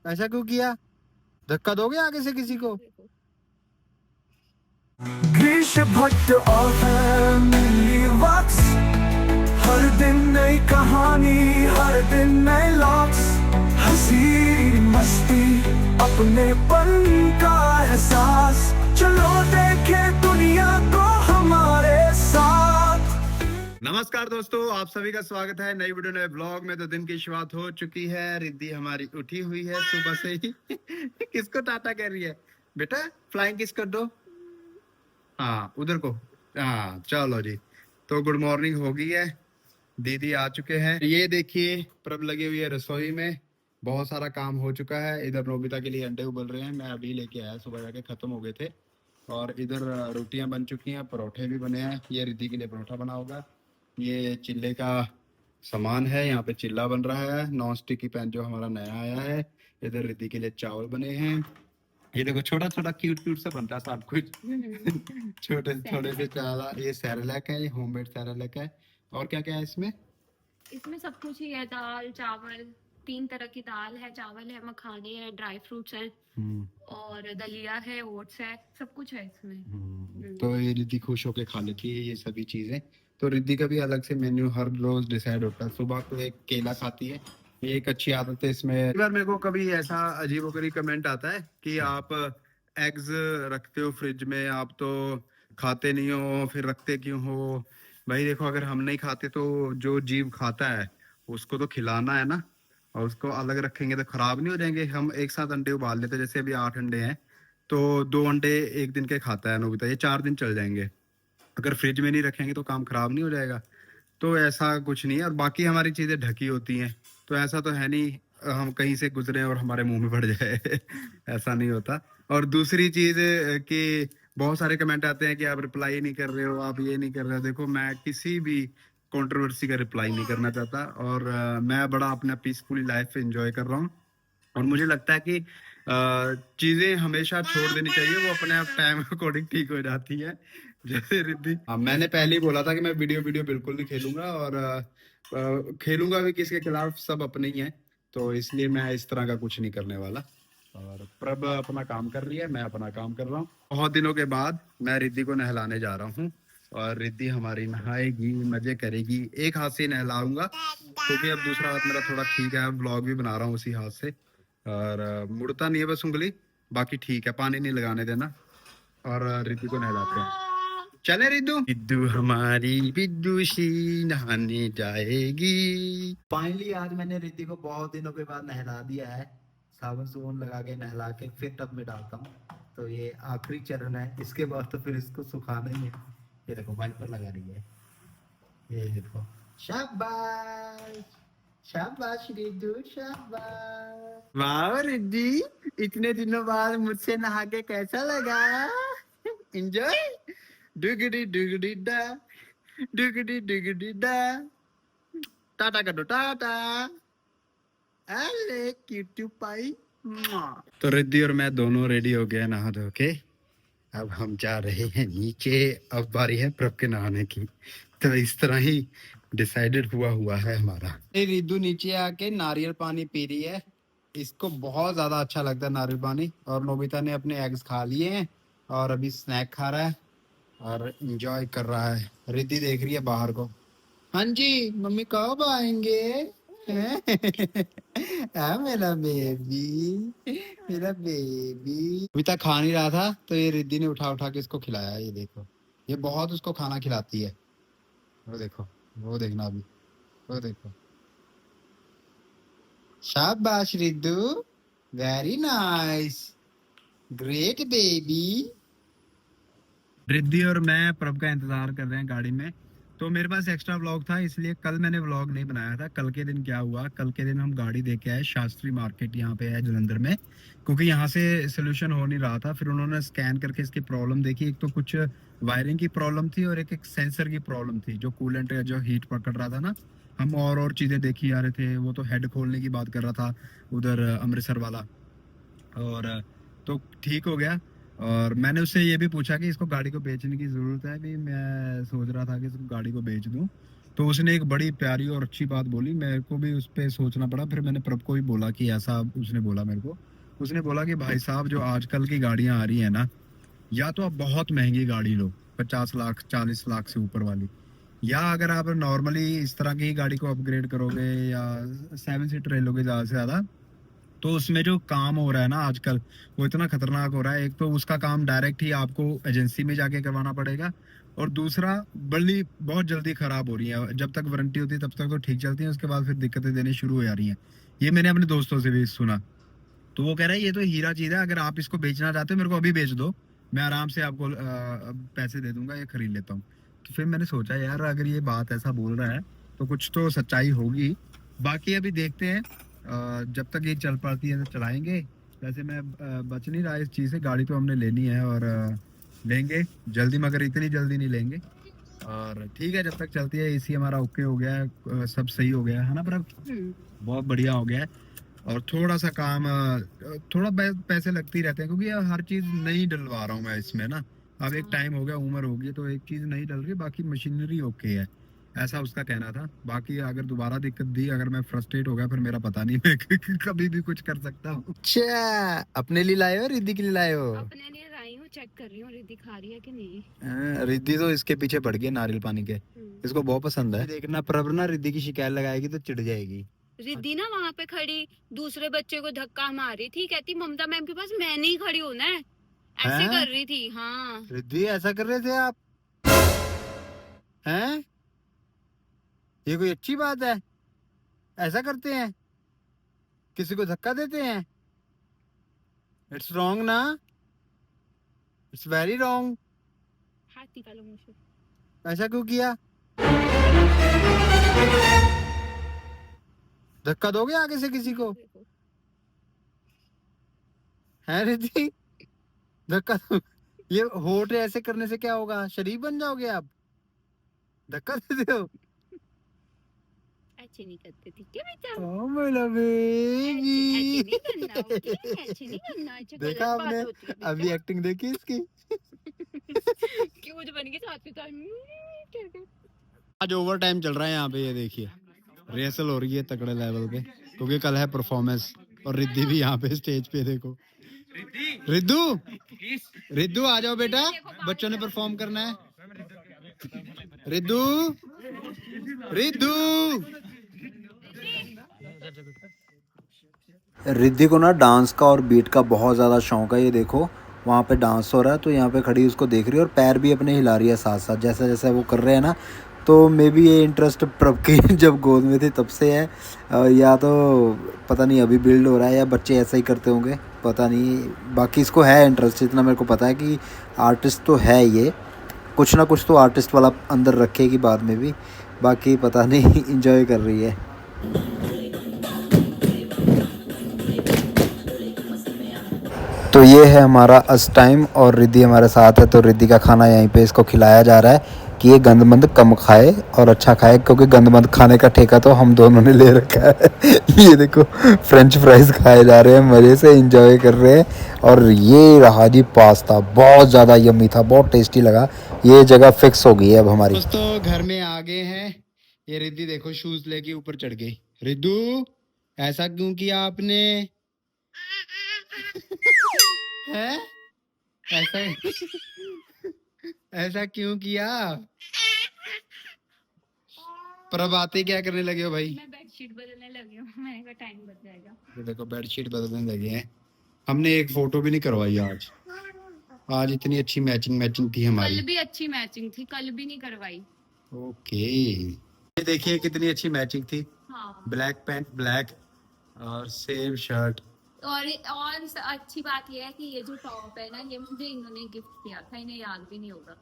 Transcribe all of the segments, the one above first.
ऐसा क्यों किया? धक्का दोगे आगे से किसी को? ग्रीश भट्ट और फैमिली वॉक्स, हर दिन नई कहानी, हर दिन नए लॉक्स, हंसी मस्ती अपने पन का एहसास, चलो देखे दुनिया को हमारे साथ। नमस्कार दोस्तों, आप सभी का स्वागत है नई वीडियो नए ब्लॉग में। तो दिन की शुरुआत हो चुकी है, रिद्धि हमारी उठी हुई है सुबह से ही। किसको टाटा कह रही है बेटा? फ्लाइंग किस कर दो। हाँ उधर को। हाँ चलो जी। तो गुड मॉर्निंग हो गई है, दीदी आ चुके हैं। ये देखिए प्रभ लगी हुई है रसोई में, बहुत सारा काम हो चुका है। इधर नोबिता के लिए अंडे उबल रहे हैं, मैं अभी लेके आया, सुबह जाके खत्म हो गए थे। और इधर रोटियां बन चुकी हैं, परोठे भी बने हैं। ये रिद्धि के लिए परोठा बना होगा। ये चिल्ले का सामान है, यहाँ पे चिल्ला बन रहा है, नॉन स्टिक की पैन जो हमारा नया आया है। इधर रिद्धि के लिए चावल बने हैं। ये देखो छोटा छोटा क्यूट क्यूट सा बनता है सब कुछ। छोटे थोड़े से चावल, ये सेरेलैक है, ये होममेड सेरेलैक है। और क्या क्या है इसमें? इसमें सब कुछ ही है, दाल चावल, 3 तरह की दाल है, चावल है, मखाने है, ड्राई फ्रूट्स है और दलिया है, ओट्स है, सब कुछ है इसमें। तो ये रिद्धि खुश होके खा लेती है ये सभी चीजें। तो रिद्धि का भी अलग से मेन्यू हर रोज डिसाइड होता है। सुबह को एक केला खाती है, ये एक अच्छी आदत है इसमें। एक बार मेरे को कभी ऐसा अजीबोगरीब कमेंट आता है कि आप एग्स रखते हो फ्रिज में, आप तो खाते नहीं हो, फिर रखते क्यों हो? भाई देखो, अगर हम नहीं खाते तो जो जीव खाता है उसको तो खिलाना है ना, और उसको अलग रखेंगे तो खराब नहीं हो जाएंगे। हम एक साथ अंडे उबाल लेते, जैसे अभी 8 अंडे हैं तो 2 अंडे एक दिन के खाता है नोबिता, ये 4 दिन चल जाएंगे। अगर फ्रिज में नहीं रखेंगे तो काम खराब नहीं हो जाएगा। तो ऐसा कुछ नहीं है, और बाकी हमारी चीजें ढकी होती हैं, तो ऐसा तो है नहीं हम कहीं से गुजरे और हमारे मुंह में पड़ जाए। ऐसा नहीं होता। और दूसरी चीज कि बहुत सारे कमेंट आते हैं कि आप रिप्लाई नहीं कर रहे हो, आप ये नहीं कर रहे हो। देखो, मैं किसी भी कंट्रोवर्सी का रिप्लाई नहीं करना चाहता, और मैं बड़ा अपना पीसफुली लाइफ एंजॉय कर रहा हूँ। और मुझे लगता है कि चीजें हमेशा छोड़ देनी चाहिए, वो अपने आप टाइम अकॉर्डिंग ठीक हो जाती है। जैसे रिद्धि, मैंने पहले ही बोला था कि मैं वीडियो वीडियो बिल्कुल नहीं खेलूंगा, और खेलूंगा भी किसके खिलाफ, सब अपने ही हैं। तो इसलिए मैं इस तरह का कुछ नहीं करने वाला। और प्रभ अपना काम कर रही है, मैं अपना काम कर रहा हूँ। बहुत दिनों के बाद मैं रिद्धि को नहलाने जा रहा हूँ, और रिद्धि हमारी नहाएगी, मजे करेगी। एक हाथ से नहलाऊंगा क्योंकि अब दूसरा हाथ मेरा थोड़ा ठीक है, ब्लॉग भी बना रहा हूँ उसी हाथ से। और मुड़ता नहीं है बस उंगली, बाकी ठीक है, पानी नहीं लगाने देना। और रिद्धि को नहलाते हैं। चले रिद्धू, रिद्धू हमारी बिद्दूशी नहाने जाएगी। फाइनली आज मैंने रिद्धि को बहुत दिनों के बाद नहला दिया है। साबुन सुबुन लगा के नहला के फिर टब में डालता हूँ। तो ये आखिरी चरण है, इसके बाद तो फिर इसको सुखाना ही है। ये देखो वाइपर लगा रही है, ये देखो। शाबाश शाबाश रिद्धू शाबाश। वाह रिद्धि, इतने दिनों बाद मुझसे नहा के कैसा लगा? एंजॉय। डुगडी डुगडी डा, डुगडी डुगडी डा। टाटा कर दो, टाटा। अरे क्यूटू पाई। तो रिद्धि और मैं दोनों रेडी हो गए नहा धो के। अब हम जा रहे हैं नीचे, अब बारी है प्रभ के नहाने की। तो इस तरह ही डिसाइडेड हुआ है हमारा। रिद्धू नीचे आके नारियल पानी पी रही है, इसको बहुत ज्यादा अच्छा लगता है नारियल पानी। और नोबिता ने अपने एग्स खा लिए हैं और अभी स्नैक खा रहा है और एंजॉय कर रहा है। रिद्धि देख रही है बाहर को। हाँ जी मम्मी कब आएंगे? हाँ मेरा बेबी, मेरा बेबी। अभी तक खा नहीं रहा था, तो ये रिद्धि ने उठा उठा के इसको खिलाया। ये देखो, ये बहुत उसको खाना खिलाती है। वो देखो, वो देखना अभी, वो देखो। शाबाश Riddhu, very nice, great baby. Riddhi और मैं प्रभ का इंतजार कर रहे हैं गाड़ी में। तो मेरे पास एक्स्ट्रा व्लॉग था, इसलिए कल मैंने व्लॉग नहीं बनाया था। कल के दिन क्या हुआ, कल के दिन हम गाड़ी देके आए शास्त्री मार्केट, यहाँ पे है जलंधर में, क्योंकि यहाँ से सोल्यूशन हो नहीं रहा था। फिर उन्होंने स्कैन करके इसकी प्रॉब्लम देखी। एक तो कुछ वायरिंग की प्रॉब्लम थी, और एक सेंसर की प्रॉब्लम थी, जो कूलेंट जो हीट पकड़ रहा था ना। हम और चीजें देखी जा रहे थे, वो तो हेड खोलने की बात कर रहा था उधर अमृतसर वाला। और तो ठीक हो गया। और मैंने उससे ये भी पूछा कि इसको गाड़ी को बेचने की ज़रूरत है भी, मैं सोच रहा था कि इसको गाड़ी को बेच दूं। तो उसने एक बड़ी प्यारी और अच्छी बात बोली, मेरे को भी उस पर सोचना पड़ा। फिर मैंने प्रभ को भी बोला कि ऐसा उसने बोला मेरे को। उसने बोला कि भाई साहब जो आजकल की गाड़ियां आ रही है ना, या तो आप बहुत महंगी गाड़ी लो, 50 लाख 40 लाख से ऊपर वाली, या अगर आप नॉर्मली इस तरह की गाड़ी को अपग्रेड करोगे या 7 सीटर ले लोगे ज्यादा से ज्यादा, तो उसमें जो काम हो रहा है ना आजकल, वो इतना खतरनाक हो रहा है। एक तो उसका काम डायरेक्ट ही आपको एजेंसी में जाके करवाना पड़ेगा, और दूसरा बल्ली बहुत जल्दी खराब हो रही है। जब तक वारंटी होती है तब तक तो ठीक चलती है, उसके बाद फिर दिक्कतें देनी शुरू हो जा रही हैं। ये मैंने अपने दोस्तों से भी सुना। तो वो कह रहा है ये तो हीरा चीज है, अगर आप इसको बेचना चाहते हो मेरे को अभी बेच दो, मैं आराम से आपको पैसे दे दूंगा, ये खरीद लेता हूँ। तो फिर मैंने सोचा यार अगर ये बात ऐसा बोल रहा है तो कुछ तो सच्चाई होगी। बाकी अभी देखते हैं, जब तक ये चल पाती है तो चलाएंगे। वैसे मैं बच नहीं रहा इस चीज़ से, गाड़ी तो हमने लेनी है और लेंगे जल्दी, मगर इतनी जल्दी नहीं लेंगे। और ठीक है, जब तक चलती है, एसी हमारा ओके हो गया है, सब सही हो गया है ना प्रभ? बहुत बढ़िया हो गया है। और थोड़ा सा काम, थोड़ा पैसे लगते ही रहते हैं, क्योंकि यार हर चीज नहीं डलवा रहा हूँ मैं इसमें ना। अब एक टाइम हो गया, उम्र होगी, तो एक चीज नहीं डल रही, बाकी मशीनरी ओके है, ऐसा उसका कहना था। बाकी अगर दोबारा दिक्कत दी, अगर मैं फ्रस्ट्रेट हो गया, फिर मेरा पता नहीं, मैं कभी भी कुछ कर सकता हूँ। अच्छा, अपने लिए लाए हो रिद्धि के लिए लाए हो? अपने लिए लाई हूँ, चेक कर रही हूँ रिद्धि खा रही है कि नहीं। रिद्धि तो इसके पीछे पड़ गई नारियल पानी के, इसको बहुत पसंद है। देखना प्रभ ना रिद्धि की शिकायत लगाएगी तो चिढ़ जाएगी। रिद्धि ना वहाँ पे खड़ी दूसरे बच्चे को धक्का मार रही थी, कहती ममता मैम के पास मैं नहीं खड़ी होना है, ऐसे हैं? कर रही थी। हाँ रिद्धि ऐसा कर रहे थे आप? हैं? ये कोई अच्छी बात है? ऐसा करते हैं? किसी को धक्का देते हैं? इट्स रॉन्ग ना, इट्स वेरी रॉन्ग। हाथ निकालो मुंह से। ऐसा क्यों किया? धक्का दोगे आगे से किसी को? है रिद्धि? धक्का ये होठ ऐसे करने से क्या होगा, शरीफ बन जाओगे आप? धक्का देते हो? ऐसे नहीं करते थे क्या बेटा? ओ मेरा ऐसे नहीं बेबी। करना, ओके? ऐसे नहीं करना, ऐसे देखा गलत आपने? बात होती है बेटा। अभी एक्टिंग देखी इसकी। क्यों जो बन के साथ के साथ आज ओवर टाइम चल रहा है यहाँ पे, ये देखिए रिहर्सल हो रही है तगड़े लेवल पे, क्योंकि कल है परफॉर्मेंस। और रिद्धि भी यहाँ पे स्टेज पे, देखो रिद्धू, रिद्धू आ जाओ बेटा, बच्चों ने परफॉर्म करना है। रिद्धू, रिद्धू। रिद्धि को ना डांस का और बीट का बहुत ज़्यादा शौक है। ये देखो वहाँ पे डांस हो रहा है, तो यहाँ पे खड़ी उसको देख रही है और पैर भी अपने हिला रही है साथ साथ, जैसा जैसा वो कर रहे हैं ना। तो मे बी ये इंटरेस्ट प्रभ की जब गोद में थे तब से है, या तो पता नहीं अभी बिल्ड हो रहा है, या बच्चे ऐसा ही करते होंगे, पता नहीं। बाकी इसको है इंटरेस्ट, इतना मेरे को पता है कि आर्टिस्ट तो है ये, कुछ ना कुछ तो आर्टिस्ट वाला अंदर रखेगी बाद में भी। बाकी पता नहीं, इंजॉय कर रही है। तो ये है हमारा अस टाइम, और रिद्धि हमारे साथ है। तो रिद्धि का खाना यहीं पे इसको खिलाया जा रहा है कि ये गंदमंद कम खाए और अच्छा खाए, क्योंकि गंदमंद खाने का ठेका तो हम दोनों ने ले रखा है। ये देखो फ्रेंच फ्राइज खाए जा रहे हैं, मज़े से एंजॉय कर रहे हैं। और ये रहा जी पास्ता, बहुत ज़्यादा यम्मी था, बहुत टेस्टी लगा। ये जगह फिक्स हो गई है अब हमारी। दोस्तों घर में आ गए हैं। ये रिद्धि देखो शूज लेके ऊपर चढ़ गई। रिद्धू ऐसा क्यों किया आपने? है ऐसा ऐसा क्यों किया? प्रभ आते क्या करने लगे हो भाई? मैं बेडशीट बदलने लगी हूँ, मैंने कहा टाइम बच जाएगा। ये देखो बेडशीट बदलने लगे हैं। हमने एक फोटो भी नहीं करवाई आज। आज इतनी अच्छी मैचिंग थी हमारी। कल भी अच्छी मैचिंग थी, कल भी नहीं करवाई। ओके, ये देखिए कितनी अच्छी मैचिंग थी। हाँ। ब्लैक पैंट ब्लैक और सेम शर्ट। और अच्छी बात यह है कि ये जो टॉप है ना, ये मुझे इन्होंने गिफ्ट किया था, इन्हें याद भी नहीं होगा।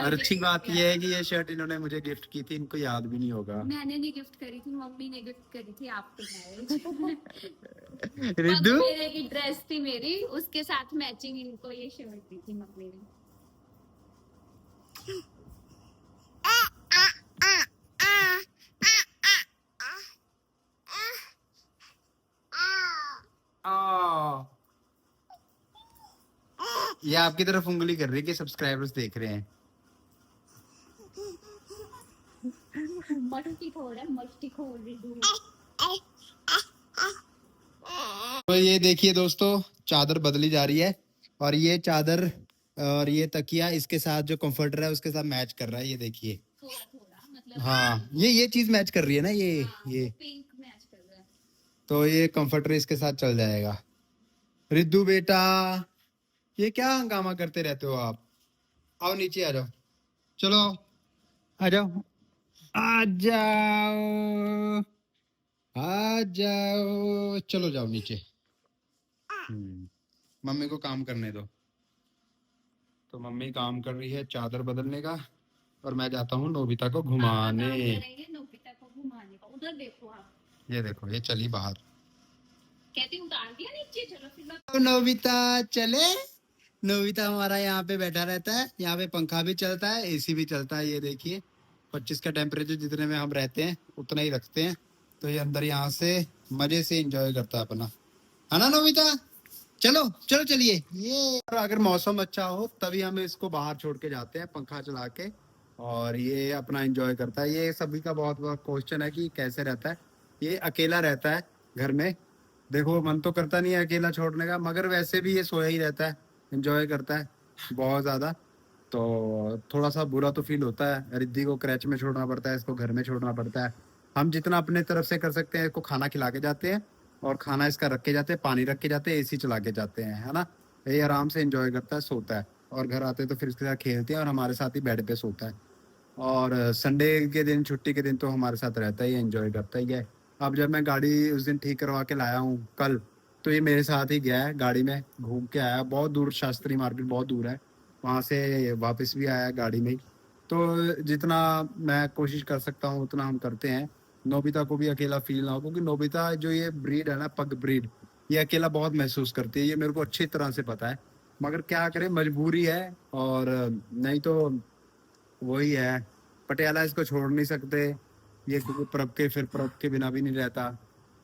और अच्छी बात यह है कि ये शर्ट इन्होंने मुझे गिफ्ट की थी, इनको याद भी नहीं होगा। मैंने नहीं गिफ्ट करी थी, मम्मी ने गिफ्ट करी थी आपको मैरिज। रिद्धू मेरे की ड्रेस थी मेरी, उसके साथ मैचिंग इनको ये शर्ट दी थी मम्मी ने। ये आपकी तरफ उंगली कर रही है कि सब्सक्राइबर्स देख रहे हैं। रहा है, मस्ती खोर रिद्धू। तो ये देखिए दोस्तों, चादर बदली जा रही है और ये चादर और ये तकिया इसके साथ जो कंफर्टर है उसके साथ मैच कर रहा है, ये देखिए। थोड़ा थोड़ा मतलब हाँ, ये चीज मैच कर रही है ना, ये पिंक मैच कर रहा है। तो ये कंफर्टर इसके साथ चल जाएगा। रिद्धू बेटा, ये क्या हंगामा करते रहते हो आप? आओ नीचे आ जाओ, चलो आ जाओ, आ जाओ, आ जाओ, चलो जाओ नीचे। मम्मी को काम करने दो। तो मम्मी काम कर रही है चादर बदलने का और मैं जाता हूँ नोबिता को घुमाने। करेंगे नोबिता को घुमाने का। उधर देखो आप, ये देखो, ये चली बाहर। कहती उतार दिया नीचे, चलो फिर मैं तो नोबिता चले। नोबिता हमारा यहाँ पे बैठा रहता है, यहाँ पे पंखा भी चलता है, एसी भी चलता है। ये देखिए 25 का टेम्परेचर जितने में हम रहते हैं उतना ही रखते हैं। तो ये अंदर यहाँ से मजे से एंजॉय करता है अपना, है ना नोबिता? चलो चलो चलिए। ये अगर मौसम अच्छा हो तभी हम इसको बाहर छोड़ के जाते हैं पंखा चला के, और ये अपना एंजॉय करता है। ये सभी का बहुत बड़ा क्वेश्चन है कि कैसे रहता है। ये अकेला रहता है घर में, देखो मन तो करता नहीं है अकेला छोड़ने का, मगर वैसे भी ये सोया ही रहता है, एंजॉय करता है बहुत ज्यादा। तो थोड़ा सा बुरा तो फील होता है, रिद्धि को क्रैच में छोड़ना पड़ता है, इसको घर में छोड़ना पड़ता है। हम जितना अपने तरफ से कर सकते हैं, इसको खाना खिला के जाते हैं और खाना इसका रख के जाते हैं, पानी रख के जाते हैं, एसी चला के जाते हैं, है ना। ये आराम से एंजॉय करता है, सोता है, और घर आते तो फिर इसके साथ खेलते हैं और हमारे साथ ही बेड पे सोता है। और संडे के दिन, छुट्टी के दिन तो हमारे साथ रहता ही, एंजॉय करता ही है। अब जब मैं गाड़ी उस दिन ठीक करवा के लाया हूँ कल, तो ये मेरे साथ ही गया है, गाड़ी में घूम के आया। बहुत दूर, शास्त्री मार्केट बहुत दूर है, वहाँ से वापस भी आया गाड़ी में ही। तो जितना मैं कोशिश कर सकता हूँ उतना हम करते हैं। नोबिता को भी अकेला फील ना हो, क्योंकि नोबिता जो ये ब्रीड है ना, पग ब्रीड, ये अकेला बहुत महसूस करती है, ये मेरे को अच्छी तरह से पता है। मगर क्या करें, मजबूरी है, और नहीं तो वही है, पटियाला इसको छोड़ नहीं सकते। ये क्योंकि प्रभ के, फिर प्रभ के बिना भी नहीं रहता।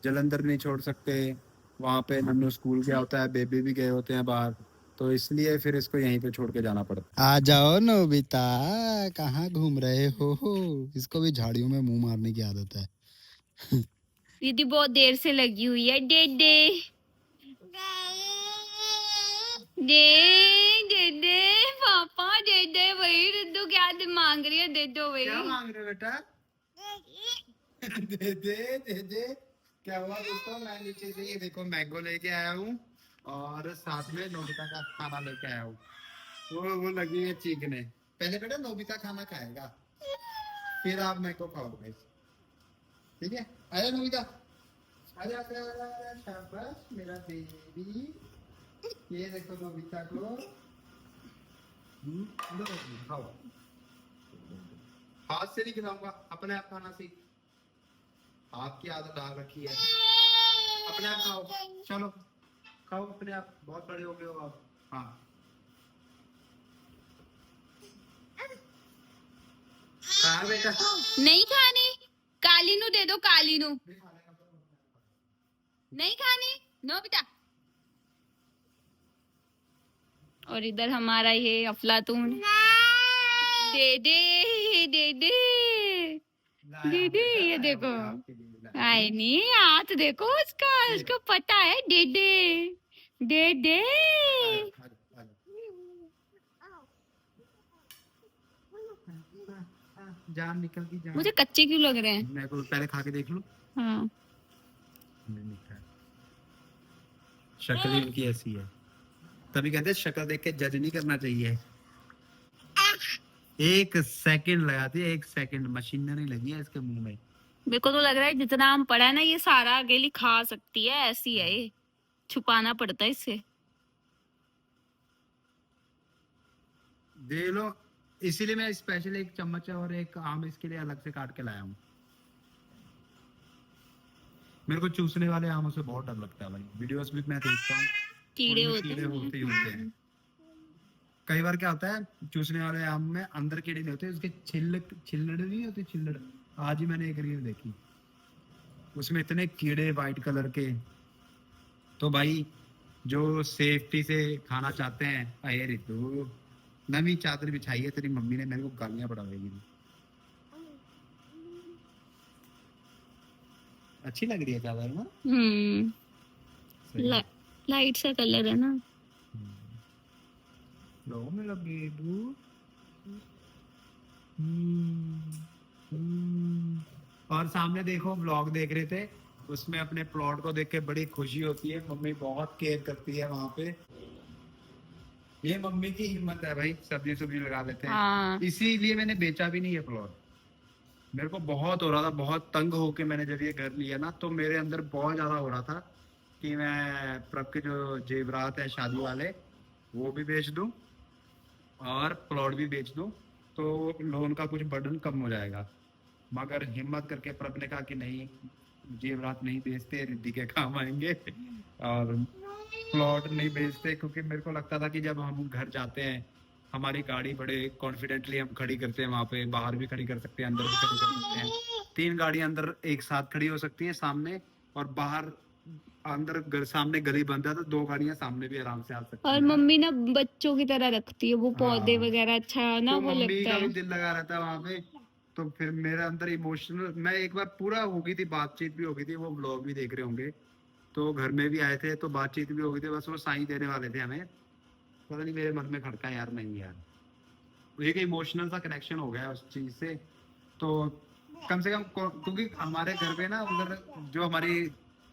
जलंधर नहीं छोड़ सकते, वहाँ पे नन्नू स्कूल गया होता है, बेबी भी गए होते हैं बाहर, तो इसलिए फिर इसको यहीं पे छोड़ के जाना पड़ता। आ जाओ नोबिता, कहाँ घूम रहे हो? इसको भी झाड़ियों में मुंह मारने की आदत है। दीदी बहुत देर से लगी हुई है। दे दे दे दे दे पापा, दे दे। वही रिद्धू क्या मांग रही है, दे दो वही। क्या मांग रहे हो बेटा? दे दे दे दे। क्या हुआ दोस्तों, मैं नीचे से ये देखो मैंगो लेके आया हूँ और साथ में नोबिता का खाना लेके आया हूँ। वो लगी है चीखने। पहले बेटा नोबिता खाना खाएगा, फिर आप मैंगो खाओगे, ठीक है? आजा नोबिता, आजा आजा, शाबाश मेरा बेबी। ये देखो नोबिता को, लो खाओ। हाथ से नहीं खिलाऊंगा, अपने आप खाना सीख। हाथ की आदत डाल रखी है, अपने आप खाओ, चलो खाओ अपने आप, बहुत बड़े हो गए हो आप। हाँ हाँ बेटा, नहीं खानी, कालीनू दे दो, कालीनू। नहीं खानी नो बेटा। और इधर हमारा ये अफलातून, दे दे दे दे दे दे। ये देखो, आई नहीं, हाथ देखो उसका, उसको पता है। दे दे दे दे। जान निकल गई, जान। मुझे कच्चे क्यों लग रहे हैं? मैं को पहले खा के देख लूं। हाँ, शक्ल ही उनकी ऐसी है, तभी कहते हैं शक्ल देख के जज नहीं करना चाहिए। एक सेकंड लगाती है, एक सेकंड, मशीनरी लगी है इसके मुंह में। मेरे को तो लग रहा है जितना हम पढ़ा है ना, ये सारा अकेली खा सकती है, ऐसी है ये, छुपाना पड़ता है इससे। दे लो, इसीलिए मैं स्पेशल एक चम्मच और एक आम इसके लिए अलग से काट के लाया हूँ। मेरे को चूसने वाले आमों से बहुत डर लगता है भाई, वीडियोस भी मैं देखता हूँ, कीड़े उनमें होते कीड़े हैं। होते ही होते हैं। कई बार क्या होता है, चूसने वाले आम में अंदर कीड़े नहीं होते, उसके छिल्लड़ नहीं होती, छिल्लड़। आज ही मैंने एक रील देखी, उसमें इतने कीड़े वाइट कलर के। तो भाई जो सेफ्टी से खाना चाहते हैं, अरे रितु नवी चादर बिछाई है तेरी मम्मी ने, मेरे को गालियां पड़ा देगी। अच्छी लग रही है चादर ना। ला, लाइट सा कलर है ना। लो मेरा बेबू। और सामने देखो व्लॉग देख रहे थे, उसमें अपने प्लॉट को देख के बड़ी खुशी होती है। मम्मी बहुत केयर करती है वहां पे। ये मम्मी की हिम्मत है भाई, सब्जी सुब्जी लगा लेते हैं। हाँ। इसीलिए मैंने बेचा भी नहीं है प्लॉट। मेरे को बहुत हो रहा था, बहुत तंग होके मैंने जब ये घर लिया ना, तो मेरे अंदर बहुत ज्यादा हो रहा था कि मैं प्रभ के जो जेवरात है शादी वाले वो भी बेच दूं और प्लॉट भी बेच दूं, तो लोन का कुछ बर्डन कम हो जाएगा। मगर हिम्मत करके प्रभ ने कहा कि नहीं, जेवरात नहीं बेचते, रिद्धि के काम आएंगे। और प्लॉट नहीं बेचते, क्योंकि मेरे को लगता था कि जब हम घर जाते हैं, हमारी गाड़ी बड़े कॉन्फिडेंटली हम खड़ी करते हैं वहां पे, बाहर भी खड़ी कर सकते हैं, अंदर भी खड़ी कर सकते हैं। 3 गाड़ी अंदर एक साथ खड़ी हो सकती हैं सामने, और बाहर अंदर सामने गली बंद है तो 2 गाड़ियां सामने भी आराम से आ सकती और हैं। मम्मी ना बच्चों की तरह रखती है वो पौधे हाँ। वगैरह, अच्छा ना तो वो मम्मी लगता का भी है। दिल लगा रहता है वहां पे। तो फिर मेरे अंदर इमोशनल, मैं एक बार पूरा हो गई थी, बातचीत भी हो गई थी, वो ब्लॉग भी देख रहे होंगे। तो घर में भी आए थे तो बातचीत भी हो गई थी, बस वो साइन देने वाले थे हमें। पता नहीं मेरे मन में खड़का यार, नहीं यार, एक इमोशनल सा कनेक्शन हो गया उस चीज से। तो कम से कम क्योंकि हमारे घर पे ना उधर जो हमारी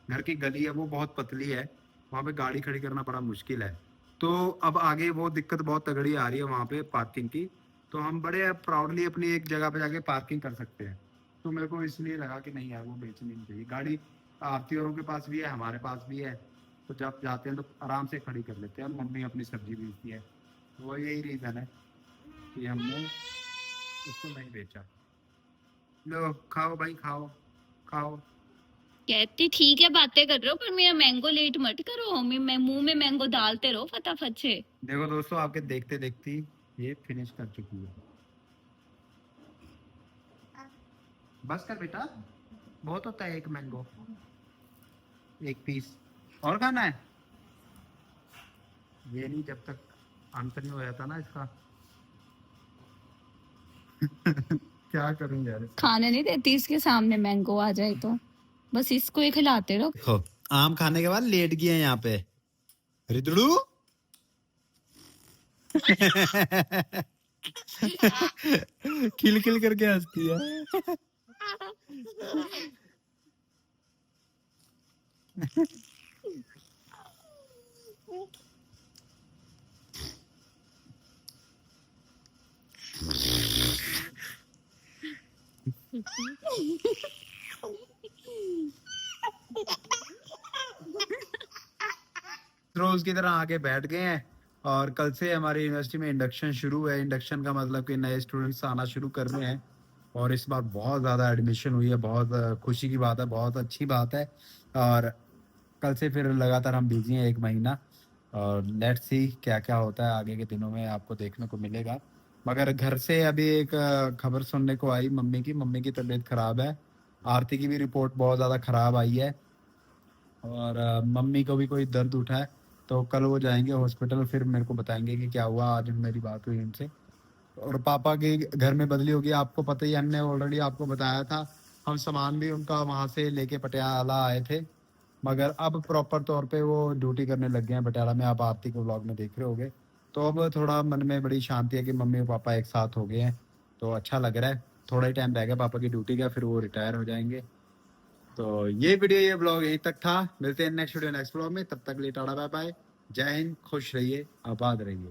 घर की गली है वो बहुत पतली है, वहाँ पे गाड़ी खड़ी करना बड़ा मुश्किल है। तो अब आगे वो दिक्कत बहुत तगड़ी आ रही है वहाँ पे पार्किंग की। तो हम बड़े प्राउडली अपनी एक जगह पे जाके पार्किंग कर सकते हैं। तो मेरे को इसलिए लगा कि नहीं यार, वो बेचनी नहीं चाहिए गाड़ी। आरती औरों के पास भी है, हमारे पास भी है, तो जब जाते हैं तो आराम से खड़ी कर लेते हैं। मम्मी अपनी सब्जी बेचती है, तो वो यही रीजन है कि हमने उसको नहीं बेचा। लो खाओ भाई, खाओ खाओ। कहती ठीक है बातें कर रहे हो, पर मेरा मैंगो लेट मत करो, मैं मुंह में मैंगो डालते रहो फटाफट से। देखो दोस्तों, आपके देखते देखते ही ये फिनिश कर चुकी है। बस कर बेटा, बहुत होता है एक मैंगो, एक पीस। और खाना है? ये नहीं, जब तक अंत नहीं हो जाता ना इसका। क्या करूं यार इसका? खाने नहीं देती इसके सामने मैंगो आ जाए तो, बस इसको ही खिलाते रहो। देखो, आम खाने के बाद लेट गया यहाँ पे रिदड़ू। खिल खिल करके हंसती है। रोज की तरह आके बैठ गए हैं। और कल से हमारी यूनिवर्सिटी में इंडक्शन शुरू है। इंडक्शन का मतलब कि नए स्टूडेंट्स आना शुरू कर रहे हैं, और इस बार बहुत ज़्यादा एडमिशन हुई है। बहुत खुशी की बात है, बहुत अच्छी बात है। और कल से फिर लगातार हम बिजी हैं 1 महीना, और लेट्स सी क्या क्या होता है आगे के दिनों में, आपको देखने को मिलेगा। मगर घर से अभी एक खबर सुनने को आई, मम्मी की तबीयत खराब है। आरती की भी रिपोर्ट बहुत ज़्यादा खराब आई है, और मम्मी को भी कोई दर्द उठा है। तो कल वो जाएंगे हॉस्पिटल, फिर मेरे को बताएंगे कि क्या हुआ। आज मेरी बात हुई उनसे। और पापा के घर में बदली होगी, आपको पता ही, हमने ऑलरेडी आपको बताया था। हम सामान भी उनका वहाँ से लेके पटियाला आए थे, मगर अब प्रॉपर तौर पे वो ड्यूटी करने लग गए हैं पटियाला में। आप आरती को व्लॉग में देख रहे होगे। तो अब थोड़ा मन में बड़ी शांति है कि मम्मी और पापा एक साथ हो गए हैं, तो अच्छा लग रहा है। थोड़ा ही टाइम रह गया पापा की ड्यूटी का, फिर वो रिटायर हो जाएंगे। तो ये वीडियो, ये ब्लॉग यहीं तक था। मिलते हैं नेक्स्ट वीडियो नेक्स्ट ब्लॉग में, तब तक लिए टाटा बाय बाय। जय हिंद, खुश रहिए, आबाद रहिए।